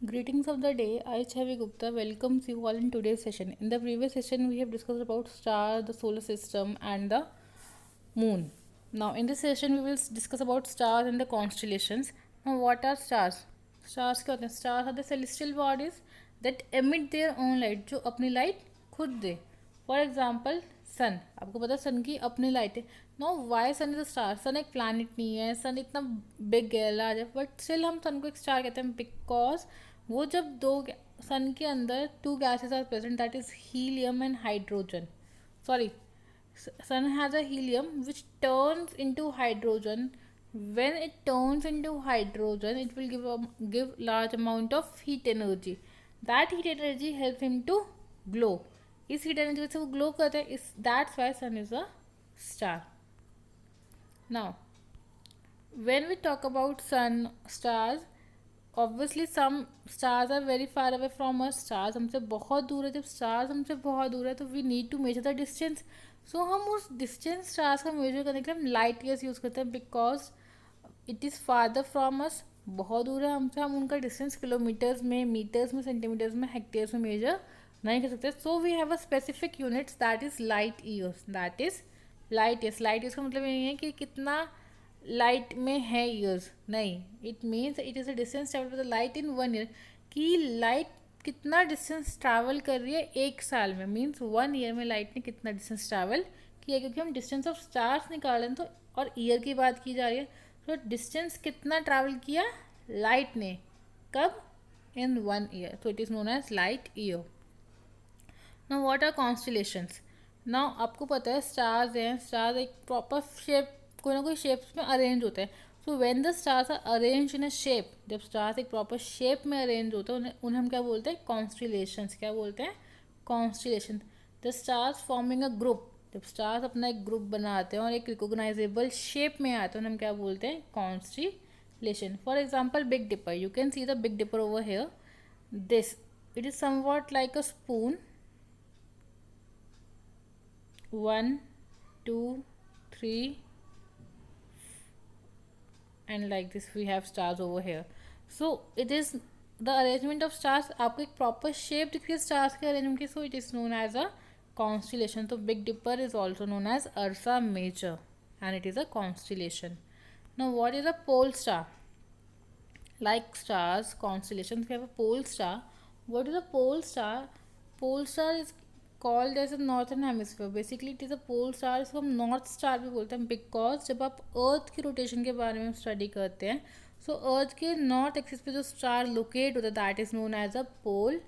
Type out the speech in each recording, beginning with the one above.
Greetings of the day. I, Chavi Gupta, welcomes you all in today's session. In the previous session, we have discussed about star, the solar system, and the moon. Now, in this session, we will discuss about stars and the constellations. Now, what are stars? Stars क्या होते हैं? Stars are the celestial bodies that emit their own light, जो अपनी light खुद दे. For example sun, आपको पता है सन की अपनी लाइट है. No why sun is a star. Sun एक प्लानट नहीं है, सन इतना बिग है, लार्ज है, बट स्टिल हम सन को एक स्टार कहते हैं बिकॉज वो जब सन के अंदर two gases are present, that is helium and hydrogen. Sorry, sun has a helium which turns into hydrogen. When it turns into hydrogen, it will give large amount of heat energy. That heat energy helps him to glow. इस heat energy से वो glow करता है. इस that's why sun is a star. Now when we talk about sun stars, obviously some stars are very far away from us. stars हमसे बहुत दूर है. जब stars हमसे बहुत दूर है तो we need to measure the distance. so हम उस distance stars का measure करने के लिए हम light years यूज़ करते हैं because it is farther from us. बहुत दूर है हमसे, हम उनका डिस्टेंस किलोमीटर्स में, मीटर्स में, सेंटीमीटर्स में, हेक्टेयर्स में मेजर नहीं कर सकते. So we have a specific units that is light years. That is light years. Light years का मतलब ये नहीं है कि कितना लाइट में है ईयर्स, नहीं. It means it is a distance travel with light in 1 year. कि लाइट कितना डिस्टेंस ट्रैवल कर रही है एक साल में, मीन्स 1 ईयर में लाइट ने कितना डिस्टेंस ट्रैवल किया. क्योंकि हम डिस्टेंस ऑफ स्टार्स निकाल रहे हैं तो, और ईयर की बात की जा रही है, तो डिस्टेंस कितना ट्रैवल किया लाइट ने, कब, इन 1 ईयर. तो it is known as light year. Now what are constellations. Now आपको पता है स्टार्स हैं. स्टार्स एक प्रॉपर शेप, कोई ना कोई शेप्स में अरेंज होते हैं. So when the stars are arrange in a shape, जब स्टार्स एक प्रॉपर शेप में अरेंज होते हैं उन्हें हम क्या बोलते हैं? कॉन्स्टलेशंस. क्या बोलते हैं? Constellation. The stars forming a group, जब स्टार्स अपना एक ग्रुप बनाते हैं और एक रिकोगनाइजेबल शेप में आते हैं हम क्या बोलते हैं? Constellation. For example big dipper. You can see the big dipper over here. This, it is somewhat like a spoon. 1, 2, 3, and like this we have stars over here. So it is the arrangement of stars. आपको एक proper shape दिखती है stars के arrangement की. So it is known as a constellation. तो Big Dipper is also known as Ursa Major and it is a constellation. Now what is a pole star? Like stars, constellations, we have a pole star. What is a pole star? Pole star is called as a northern hemisphere. Basically it is a pole star. इसको हम north star भी बोलते हैं because जब आप अर्थ की rotation के बारे में स्टडी करते हैं, सो अर्थ के नॉर्थ एक्सिस पे जो स्टार लोकेट होता है that is known as a pole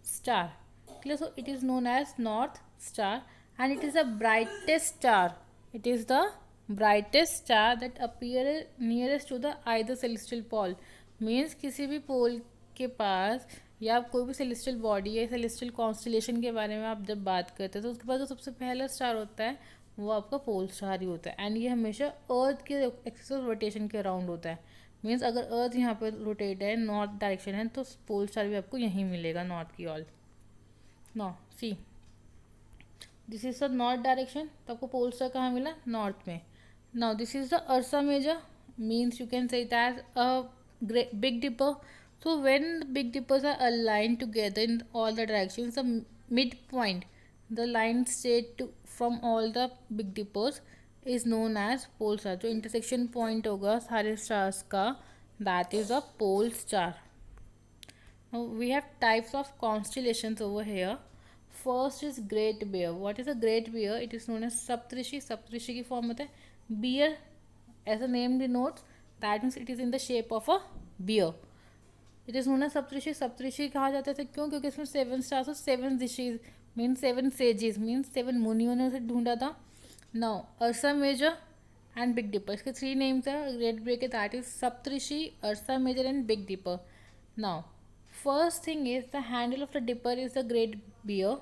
star. Clear. So it is known as north star and it is the brightest star. It is the brightest star that appear nearest to the either celestial pole. Means किसी भी पोल के पास या कोई भी celestial body या celestial constellation के बारे में आप जब बात करते हैं तो उसके पास जो सबसे पहला स्टार होता है वो आपका पोल स्टार ही होता है. एंड ये हमेशा अर्थ के एक्सिस ऑफ रोटेशन के अराउंड होता है. मीन्स अगर अर्थ यहाँ पर रोटेट है, नॉर्थ डायरेक्शन है, तो पोल स्टार भी आपको यहीं मिलेगा, नॉर्थ की ऑल. No see, this is the north direction, तो आपको पोल स्टार कहाँ मिला? नॉर्थ में. Now this is the Ursa Major. Means you can say it as a Big Dipper. So when the Big Dippers are aligned together in all the directions, the midpoint, the line straight to from all the Big Dippers is known as pole star. जो intersection point होगा सारे stars का, that is a pole star. Now we have types of constellations over here. First is Great Bear. What is a Great Bear? It is known as Saptrishi. Saptrishi की form होता है bear, as the name denotes. That means it is in the shape of a bear. It is known as Saptrishi. Saptrishi कहा जाता है क्यों? क्योंकि इसमें 7 stars और 7 ऋषि मीन 7 sages मीन 7 मुनियों ने उसे ढूंढा था. Now Ursa Major and Big Dipper. इसके 3 names है ग्रेट बेयर के. That is Saptarishi, Ursa Major and Big Dipper. Now first thing is the handle of the Dipper is the great bear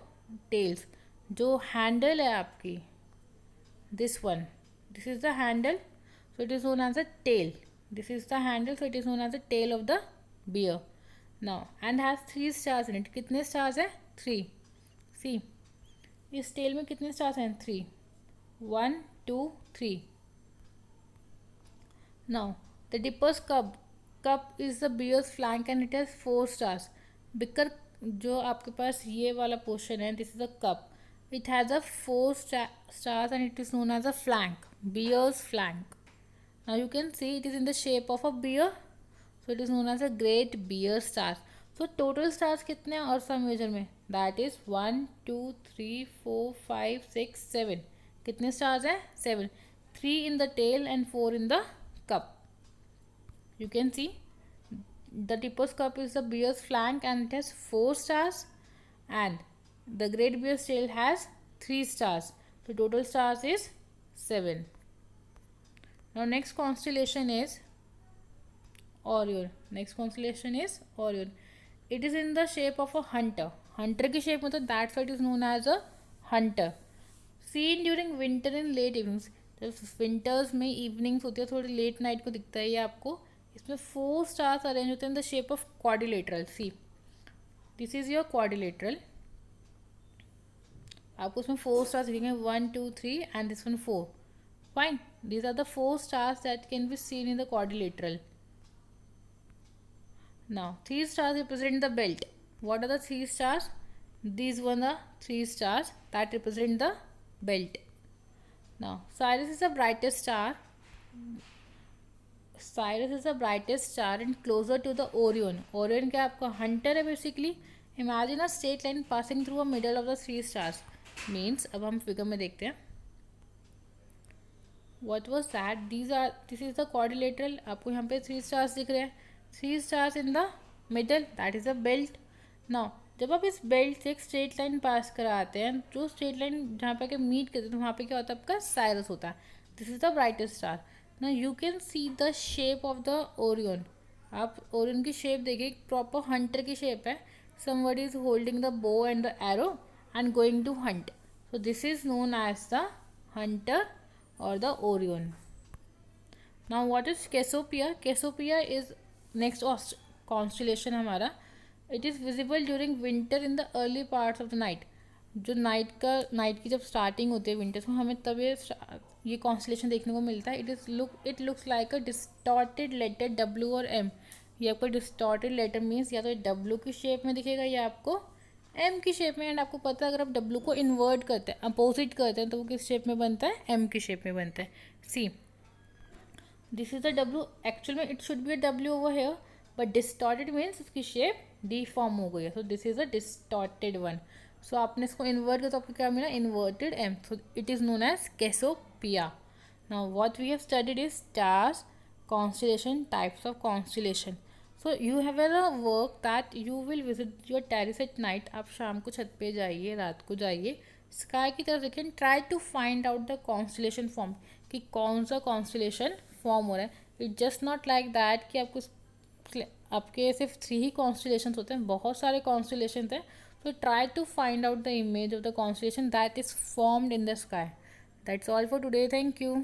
tails. जो handle है आपकी, this one, this is the handle, so it is known as a tail. This is the handle, so it is known as the tail of the bear. Now and has 3 stars in it. कितने stars है? 3. See, इस tail में कितने stars हैं? 3. 1, 2, 3. Now the dipper's cub cup is the bear's flank and it has 4 stars. बिकर जो आपके पास ये वाला पोर्शन है, this is a cup. It has a 4 stars and it is known as a flank, bear's flank. Now you can see it is in the shape of a bear, so it is known as a great bear star. So total stars कितने हैं अर्थ major में? That is 1 2 3 4 5 6 7. कितने stars हैं? 7. 3 in the tail and 4 in the cup. You can see the tipper's cup is the bear's flank and it has 4 stars, and the great bear's tail has 3 stars. So total stars is 7. Now next constellation is Orion. Next constellation is Orion. It is in the shape of a hunter. Hunter की shape में, तो that's why it is known as a hunter. Seen during winter in late evenings. जब winters में evenings होती है, थोड़ी late night को दिखता है ये आपको. इसमें 4 स्टार्स अरेंज होते हैं in the shape of quadrilateral. See, this is your quadrilateral. आपको उसमें 4 स्टार्स दिखेंगे, 1 2 3 and this one 4. Fine, these are the 4 stars that can be seen in the quadrilateral. Now 3 stars represent the belt. What are the 3 stars? These one are 3 stars that represent the belt. Now Sirius is the brightest star. Sirius is the brightest star and closer to the Orion. Orion क्या आपका hunter है basically. Imagine a straight line passing through a middle of the 3 stars. Means अब हम figure में देखते हैं. What was that? This is the quadrilateral. आपको यहाँ पे 3 stars दिख रहे हैं. 3 stars in the middle, that is a belt. Now जब आप इस बेल्ट से एक स्ट्रेट लाइन पास कराते हैं, जो स्ट्रेट लाइन जहाँ पे मीट करते हैं, तो वहाँ पे क्या होता है? आपका साइरस होता है. This is the brightest star. ना you can see the shape of the Orion. आप ओरियन की शेप देखिए, एक प्रॉपर हंटर की शेप है. Somebody is holding the bow and the arrow and going to hunt. So this is known as the hunter or the Orion. Now what is Cassiopeia? Cassiopeia is next constellation हमारा. It is visible during winter in the early parts of the night. जो night की जब starting होती है winters में, हमें तब ये कॉन्स्टलेशन देखने को मिलता है. It looks like a distorted letter W और M. ये आपको डिस्टॉर्टेड लेटर मीन्स या तो W की शेप में दिखेगा या आपको M की शेप में. एंड आपको पता है अगर आप W को इन्वर्ट करते हैं, अपोजिट करते हैं, तो वो किस शेप में बनता है? M की शेप में बनता है. See, this is the W. Actual में it should be a W over here, but distorted means उसकी शेप डिफॉर्म हो गई है. So this is a distorted one. So आपने इसको इन्वर्ट किया तो आपको क्या मिला? Inverted M. So it is known as Cassiopeia. Now what we have studied is stars, constellation, types of constellation. So you have a work that you will visit your terrace at night. आप शाम को छत पे जाइए, रात को जाइए, sky की तरफ देखिए, try to find out the constellation form, कि कौन सा कॉन्स्टलेशन फॉर्म हो रहा है. It just not like that कि आपके सिर्फ 3 ही कॉन्स्टलेशन होते हैं, बहुत सारे कॉन्स्टलेशन हैं. तो try to find out the image of the constellation that is formed in the sky. That's all for today. Thank you.